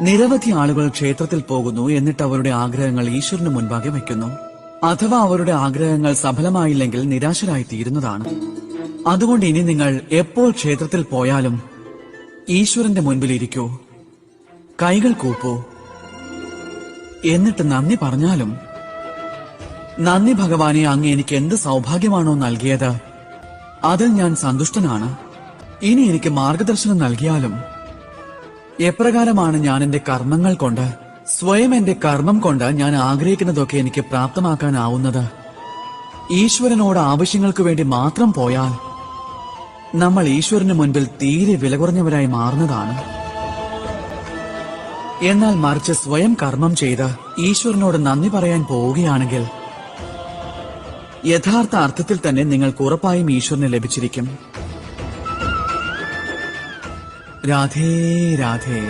നിരവധി ആളുകൾ ക്ഷേത്രത്തിൽ പോകുന്നു, എന്നിട്ട് അവരുടെ ആഗ്രഹങ്ങൾ ഈശ്വരന് മുൻപാകെ വയ്ക്കുന്നു. അഥവാ അവരുടെ ആഗ്രഹങ്ങൾ സഫലമായില്ലെങ്കിൽ നിരാശരായി തീരുന്നതാണ്. അതുകൊണ്ട് ഇനി നിങ്ങൾ എപ്പോൾ ക്ഷേത്രത്തിൽ പോയാലും ഈശ്വരന്റെ മുൻപിൽ ഇരിക്കൂ, കൈകൾ കൂപ്പൂ, എന്നിട്ട് നന്ദി പറഞ്ഞാലും, നന്ദി ഭഗവാനെ, അങ്ങ് എനിക്ക് എന്ത് സൗഭാഗ്യമാണോ നൽകിയത് അതിൽ ഞാൻ സന്തുഷ്ടനാണ്. ഇനി എനിക്ക് മാർഗദർശനം നൽകിയാലും, എപ്രകാരമാണ് ഞാൻ എന്റെ കർമ്മങ്ങൾ കൊണ്ട്, സ്വയം എന്റെ കർമ്മം കൊണ്ട് ഞാൻ ആഗ്രഹിക്കുന്നതൊക്കെ എനിക്ക് പ്രാപ്തമാക്കാനാവുന്നത്? ഈശ്വരനോട് ആവശ്യങ്ങൾക്ക് വേണ്ടി മാത്രം പോയാൽ നമ്മൾ ഈശ്വരന് മുൻപിൽ തീരെ വില കുറഞ്ഞവരായി മാറുന്നതാണ്. എന്നാൽ മറിച്ച് സ്വയം കർമ്മം ചെയ്ത് ഈശ്വരനോട് നന്ദി പറയാൻ പോവുകയാണെങ്കിൽ യഥാർത്ഥ അർത്ഥത്തിൽ തന്നെ നിങ്ങൾക്ക് ഉറപ്പായും ഈശ്വരനെ ലഭിച്ചിരിക്കും. രാധേ രാധേ.